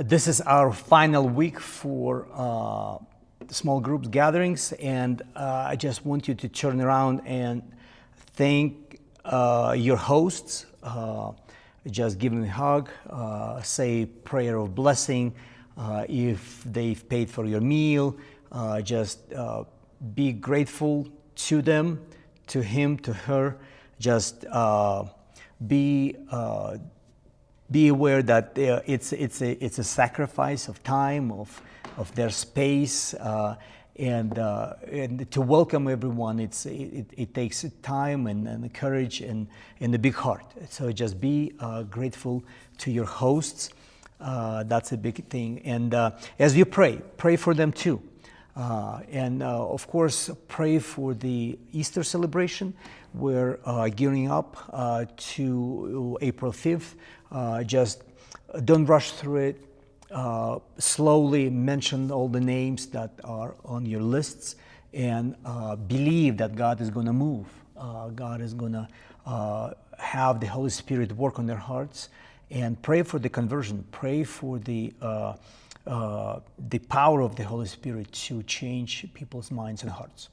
This is our final week for small group gatherings, and I just want you to turn around and thank your hosts. Just give them a hug, say prayer of blessing. If they've paid for your meal, just be grateful to them, to him, to her. Just be aware that it's a sacrifice of time, of their space, and to welcome everyone. It takes time and courage and a big heart. So just be grateful to your hosts. That's a big thing. And as you pray for them too. And of course, pray for the Easter celebration. We're gearing up to April 5th. Just don't rush through it. Slowly mention all the names that are on your lists, and believe that God is going to move. God is going to have the Holy Spirit work on their hearts, and pray for the conversion. Pray for the power of the Holy Spirit to change people's minds and hearts.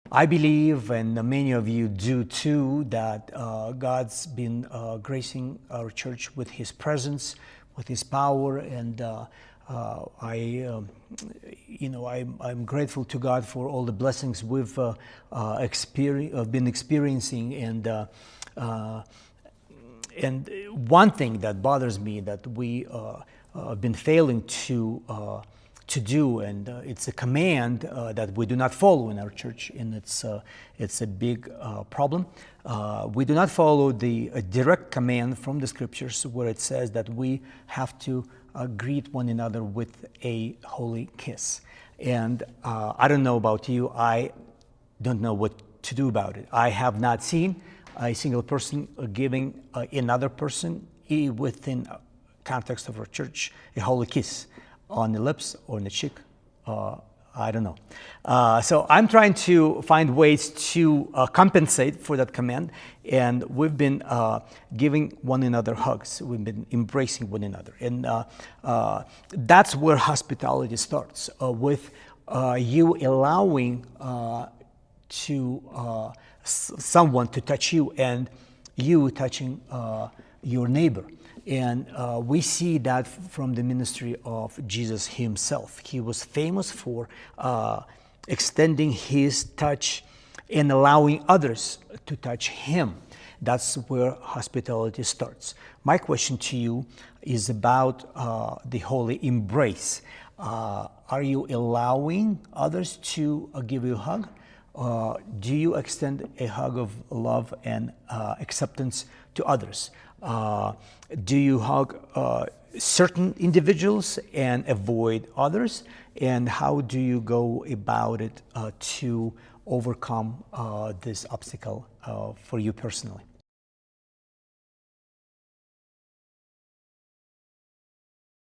I believe, and many of you do too, that God's been gracing our church with His presence, with His power, and I'm grateful to God for all the blessings we've been experiencing, and one thing that bothers me that we have been failing to do, and it's a command that we do not follow in our church, and it's a big problem. We do not follow the direct command from the scriptures where it says that we have to greet one another with a holy kiss. And I don't know about you, I don't know what to do about it. I have not seen a single person giving another person within context of our church a holy kiss on the lips or on the cheek. I don't know. So I'm trying to find ways to compensate for that command, and we've been giving one another hugs. We've been embracing one another, and that's where hospitality starts, with you allowing someone to touch you, and you touching your neighbor. And we see that from the ministry of Jesus himself. He was famous for extending his touch and allowing others to touch him. That's where hospitality starts. My question to you is about the holy embrace. Are you allowing others to give you a hug? Do you extend a hug of love and acceptance to others? Do you hug certain individuals and avoid others? And how do you go about it to overcome this obstacle for you personally?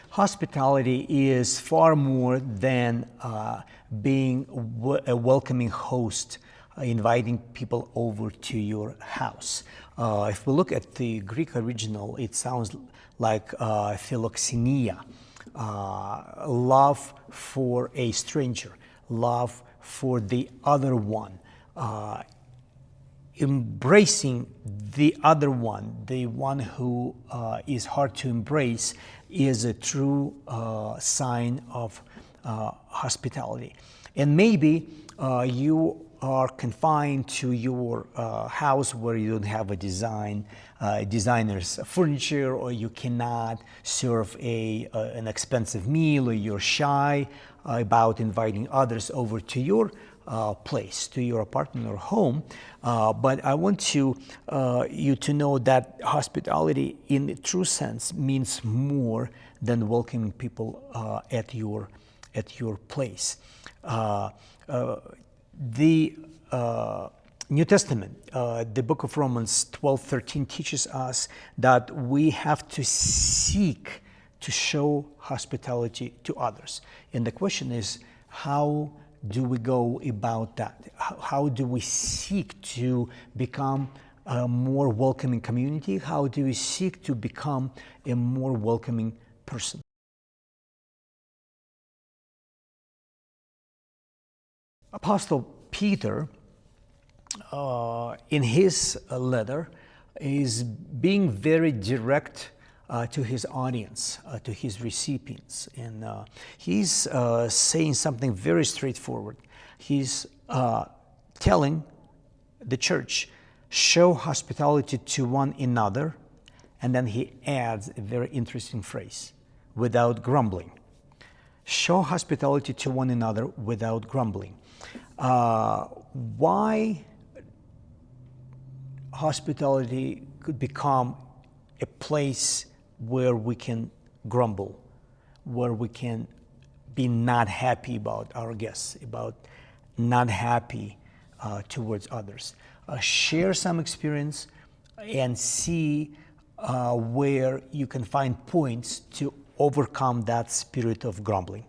Hospitality is far more than being a welcoming host, inviting people over to your house. If we look at the Greek original, it sounds like philoxenia, love for a stranger, love for the other one, embracing the other one, the one who is hard to embrace, is a true sign of hospitality. And maybe you are confined to your house where you don't have a designer's furniture, or you cannot serve an expensive meal, or you're shy about inviting others over to your place, to your apartment or home. But I want you to know that hospitality in the true sense means more than welcoming people at your place. The New Testament, the book of Romans 12:13 teaches us that we have to seek to show hospitality to others. And the question is, how do we go about that? How do we seek to become a more welcoming community? How do we seek to become a more welcoming person? Apostle Peter, in his letter, is being very direct to his audience, to his recipients. And he's saying something very straightforward. He's telling the church, show hospitality to one another, and then he adds a very interesting phrase, without grumbling. Show hospitality to one another without grumbling. Why hospitality could become a place where we can grumble, where we can be not happy about our guests, about not happy towards others. Share some experience and see where you can find points to overcome that spirit of grumbling.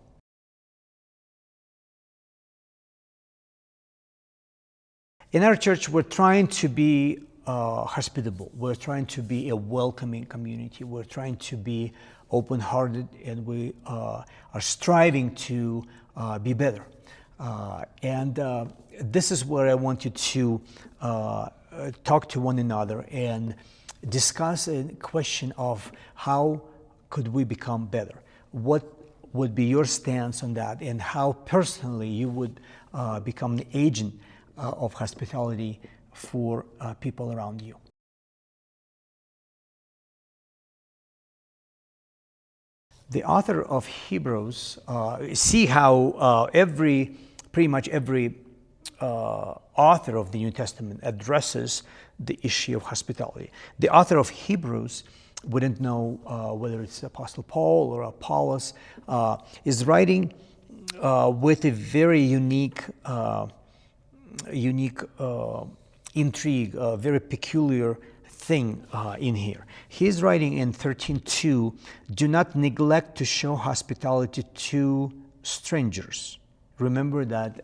In our church, we're trying to be hospitable. We're trying to be a welcoming community. We're trying to be open-hearted, and we are striving to be better. This is where I want you to talk to one another and discuss a question of how could we become better? What would be your stance on that, and how personally you would become the agent of hospitality for people around you. The author of Hebrews, see how pretty much every author of the New Testament addresses the issue of hospitality. The author of Hebrews, wouldn't know whether it's Apostle Paul or Apollos, is writing with a very unique intrigue, a very peculiar thing in here. He's writing in 13:2, do not neglect to show hospitality to strangers. Remember that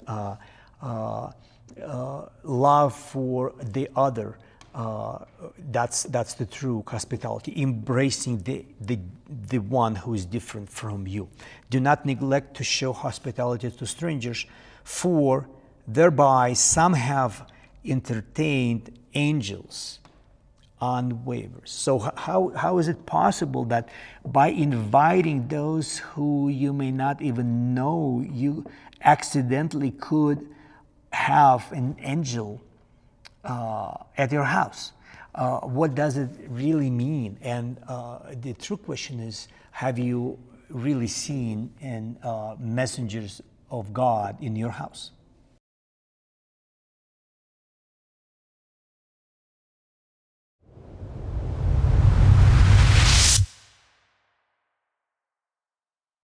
love for the other, that's the true hospitality, embracing the one who is different from you. Do not neglect to show hospitality to strangers, for thereby some have entertained angels unwavered. So how is it possible that by inviting those who you may not even know, you accidentally could have an angel at your house? What does it really mean? And the true question is, have you really seen messengers of God in your house?